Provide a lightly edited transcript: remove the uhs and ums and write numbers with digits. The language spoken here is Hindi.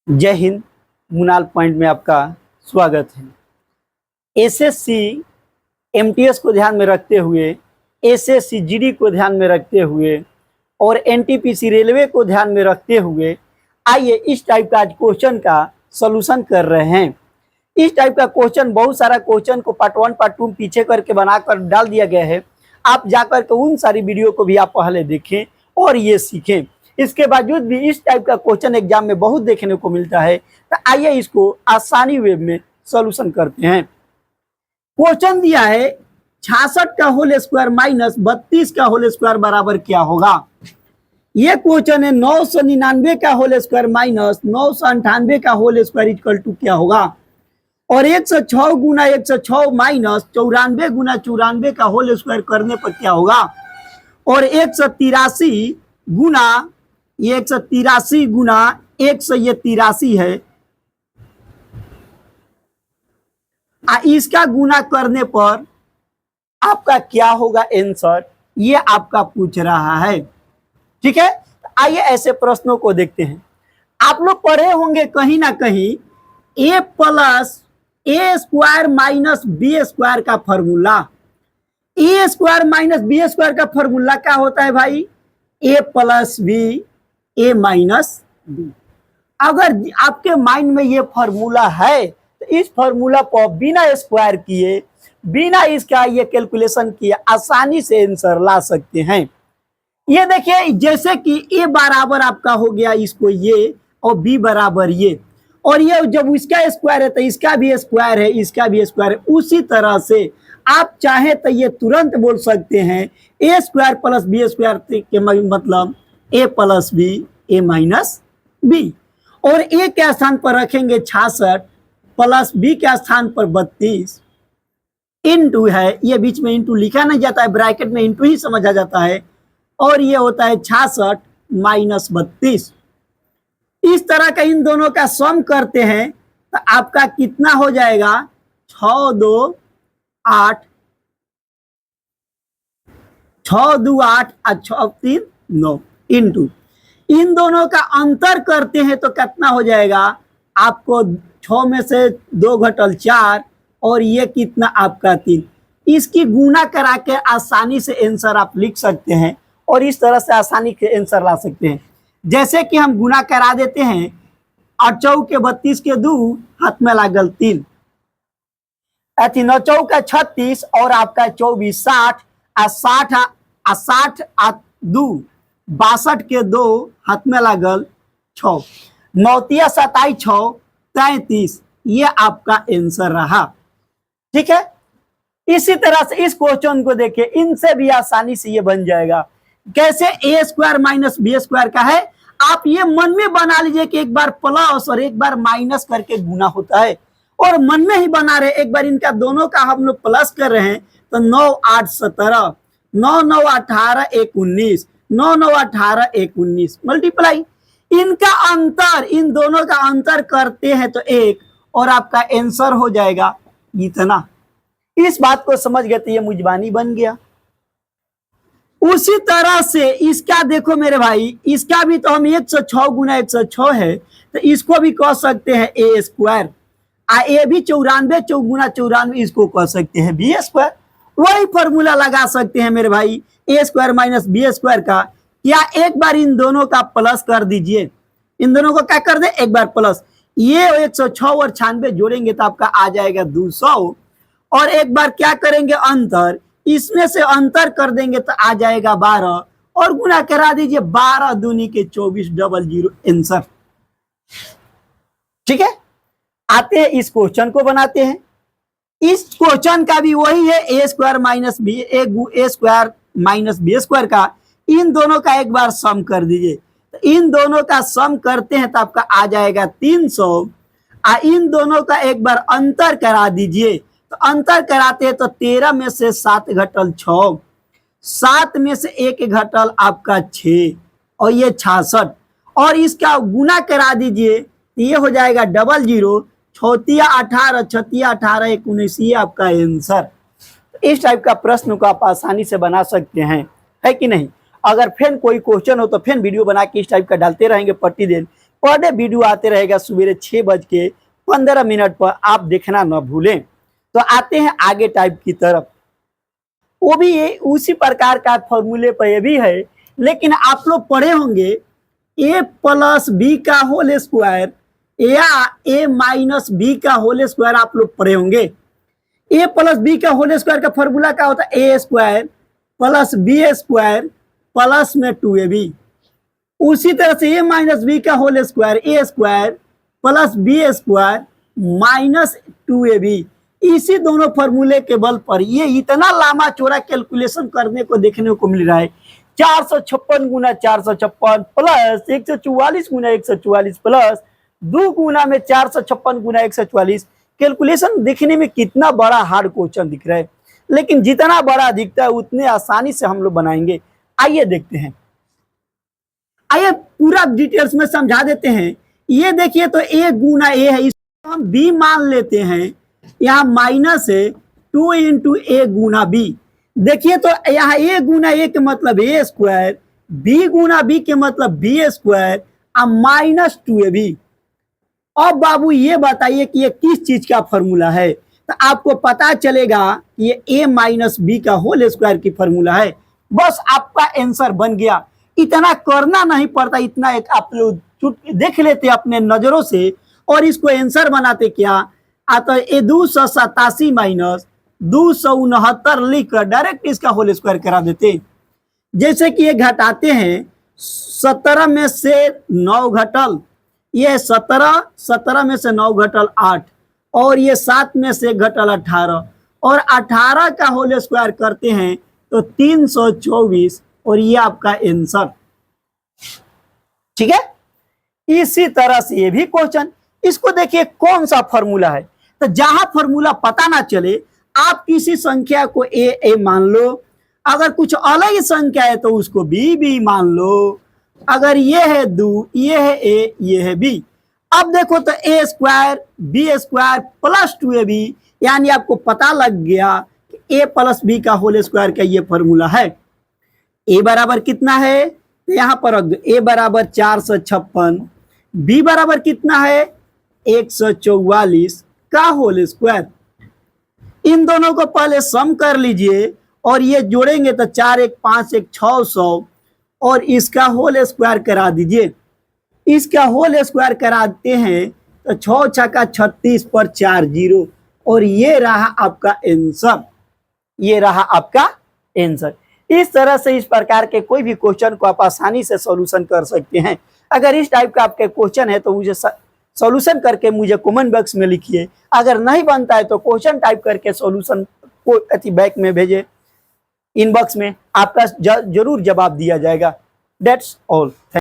जय हिंद। मुनाल पॉइंट में आपका स्वागत है। एसएससी एमटीएस को ध्यान में रखते हुए, एसएससी जीडी को ध्यान में रखते हुए और एनटीपीसी रेलवे को ध्यान में रखते हुए आइए इस टाइप का आज क्वेश्चन का सॉल्यूशन कर रहे हैं। इस टाइप का क्वेश्चन, बहुत सारा क्वेश्चन को पार्ट 1 पार्ट 2 पीछे करके बनाकर डाल दिया गया है। आप जाकर के उन सारी वीडियो को भी आप पहले देखें और ये सीखें। इसके बावजूद भी इस टाइप का क्वेश्चन एग्जाम में बहुत देखने को मिलता है, तो आइए इसको आसानी वे में सॉल्यूशन करते हैं। क्वेश्चन दिया है 66 का होल स्क्वायर माइनस 32 का होल स्क्वायर बराबर क्या होगा। ये क्वेश्चन है 999 का होल स्क्वायर माइनस 998 का होल स्क्वायर इक्वल टू क्या होगा। और 106 गुना 106 माइनस 94 गुना 94 का होल स्क्वायर करने पर क्या होगा। और 183 गुना ये 183 गुना 183 है, इसका गुना करने पर आपका क्या होगा आंसर, ये आपका पूछ रहा है। ठीक है, आइए ऐसे प्रश्नों को देखते हैं। आप लोग पढ़े होंगे कहीं ना कहीं a plus A square minus B square का formula. A square minus B square का फॉर्मूला क्या होता है भाई, A plus B A minus B. अगर आपके माइंड में ये फॉर्मूला है तो इस फॉर्मूला को बिना स्क्वायर किए, बिना इसका ये कैलकुलेशन किए आसानी से आंसर ला सकते हैं। ये देखिए, जैसे कि ए बराबर आपका हो गया इसको ये, और बी बराबर ये, और ये जब इसका स्क्वायर है तो इसका भी स्क्वायर है, इसका भी स्क्वायर है। उसी तरह से आप चाहे तो ये तुरंत बोल सकते हैं ए स्क्वायर प्लस बी स्क्वायर के मतलब ए plus B A minus B. और ए के स्थान पर रखेंगे 66 प्लस बी के स्थान पर 32 इंटू है, ये बीच में इंटू लिखा नहीं जाता है, ब्रैकेट में इंटू ही समझा जाता है। और ये होता है 66 माइनस 32। इस तरह का इन दोनों का सम करते हैं तो आपका कितना हो जाएगा, 6 2 8 6 2 8 और 6 3 9 इंटू इन दोनों का अंतर करते हैं तो कितना हो जाएगा आपको, 6 में से 2 घटल 4 और ये कितना आपका 3। इसकी गुना करा के आसानी से आंसर आप लिख सकते हैं और इस तरह से आसानी से आंसर ला सकते हैं। जैसे कि हम गुना करा देते हैं, 8 चौके 32 के 2 हाथ में लागल 3, 9 चौका 36 और आपका 24 60 आ 60 आ 2 62 के 2 हाथ में लागल 6, 9 तिया 27 6 33, ये आपका आंसर रहा। ठीक है, इसी तरह से इस क्वेश्चन को देखिए, इनसे भी आसानी से ये बन जाएगा। कैसे, ए स्क्वायर माइनस बी स्क्वायर का है, आप ये मन में बना लीजिए कि एक बार प्लस और एक बार माइनस करके गुना होता है, और मन में ही बना रहे। एक बार इनका दोनों का हम लोग प्लस कर रहे हैं तो 9 8 17 9 9 18 1 19 9 9 18 1 19 मल्टीप्लाई इनका अंतर, इन दोनों का अंतर करते हैं तो 1, और आपका आंसर हो जाएगा इतना। इस बात को समझ गए तो ये मुजबानी बन गया। उसी तरह से इसका देखो मेरे भाई, इसका भी तो हम 106 गुना 106 है तो इसको भी कह सकते हैं ए स्क्वायर, ए भी 94 गुना 94 इसको कह सकते हैं बी स्क्वायर। वही फॉर्मूला लगा सकते हैं मेरे भाई, ए स्क्वायर माइनस बी स्क्वायर का। या एक बार इन दोनों का प्लस कर दीजिए, इन दोनों को क्या कर दे, एक बार प्लस, ये 106 और 96 जोड़ेंगे तो आपका आ जाएगा 200, और एक बार क्या करेंगे अंतर, इसमें से अंतर कर देंगे तो आ जाएगा 12, और गुना करा दीजिए 12 दूनी के 24 00 आंसर। ठीक है, आते हैं इस क्वेश्चन को बनाते हैं। इस क्वेश्चन का भी वही है, ए स्क्वायर माइनस बी ए स्क्वायर माइनस बी स्क्वायर का, इन दोनों का एक बार सम कर दीजिए। तो इन दोनों का सम करते हैं तो आपका आ जाएगा 300, इन दोनों का एक बार अंतर करा दीजिए। तो अंतर कराते हैं तो 13 में से 7 घटल 6, 7 में से 1 घटल आपका 6, और ये 66, और इसका गुना करा दीजिए तो ये हो जाएगा 00 6 18 6 18 1 19, ये आपका आंसर। इस टाइप का प्रश्न को आप आसानी से बना सकते हैं, है कि नहीं। अगर फिर कोई क्वेश्चन हो तो फिर वीडियो बना के इस टाइप का डालते रहेंगे प्रतिदिन, पर डे वीडियो आते रहेगा सवेरे 6:15 पर, आप देखना न भूलें। तो आते हैं आगे टाइप की तरफ, वो भी ये उसी प्रकार का फॉर्मूले पर ये भी है, लेकिन आप लोग पढ़े होंगे a प्लस बी का होल स्क्वायर या a माइनस बी का होल स्क्वायर, आप लोग पढ़े होंगे। a प्लस बी का होल स्क्वायर का फॉर्मूला क्या होता है, a square plus B square plus में 2ab। उसी तरह से a माइनस बी का whole square a square plus B square minus 2ab। इसी दोनों फॉर्मूले के बल पर ये इतना लंबा चौड़ा कैलकुलेशन करने को देखने को मिल रहा है। 456 गुना 456 प्लस 144 गुना 144 प्लस 2 गुना में 456 गुना 144। कैलकुलेशन देखने में कितना बड़ा हार्ड क्वेश्चन दिख रहा है, लेकिन जितना बड़ा दिखता है उतने आसानी से हम लोग बनाएंगे। आइए देखते हैं, आइए पूरा डिटेल्स में समझा देते हैं। ये देखिए तो a गुना a है, इसको हम b मान लेते हैं। यहाँ माइनस है 2 इंटू a गुना b। देखिए तो यहाँ a गुना a के मतलब a square, b Guna b के मतलब b स्क्वायर और माइनस 2ab। अब बाबू ये बताइए कि ये किस चीज का फॉर्मूला है, तो आपको पता चलेगा ये a माइनस बी का होल स्क्वायर की फॉर्मूला है। बस आपका आंसर बन गया, इतना करना नहीं पड़ता, इतना एक आप लोग देख लेते अपने नजरों से और इसको आंसर बनाते। क्या आता है, ये 287 माइनस 269 लिखकर डायरेक्ट इसका होल स्क्वायर करा देते। जैसे कि ये घटाते हैं, 17 में से 9 घटल, ये 17 में से 9 घटल 8 और ये 7 में से घटल 18 और 18 का होल स्क्वायर करते हैं तो 324 और ये आपका आंसर। ठीक है, इसी तरह से ये भी क्वेश्चन, इसको देखिए कौन सा फॉर्मूला है। तो जहां फॉर्मूला पता ना चले, आप किसी संख्या को ए मान लो, अगर कुछ अलग संख्या है तो उसको बी मान लो। अगर ये है 2, ये है a, ये है b। अब देखो तो a square B square plus 2ab, यानी आपको पता लग गया कि a प्लस बी का होल स्क्वायर का ये फॉर्मूला है। a बराबर कितना है, यहां पर रख दो, a बराबर 456, b बराबर कितना है 144 का होल स्क्वायर। इन दोनों को पहले सम कर लीजिए और ये जोड़ेंगे तो 4 1 5 1 600 और इसका होल स्क्वायर करा दीजिए। इसका होल स्क्वायर कराते हैं तो 6 छक्का 36 पर 4 0 और ये रहा आपका आंसर, ये रहा आपका आंसर। इस तरह से इस प्रकार के कोई भी क्वेश्चन को आप आसानी से सॉल्यूशन कर सकते हैं। अगर इस टाइप का आपके क्वेश्चन है तो मुझे सॉल्यूशन करके मुझे कमेंट बॉक्स में लिखिए। अगर नहीं बनता है तो क्वेश्चन टाइप करके सॉल्यूशन को बैक में भेजे, इनबॉक्स में आपका जरूर जवाब दिया जाएगा। That's all.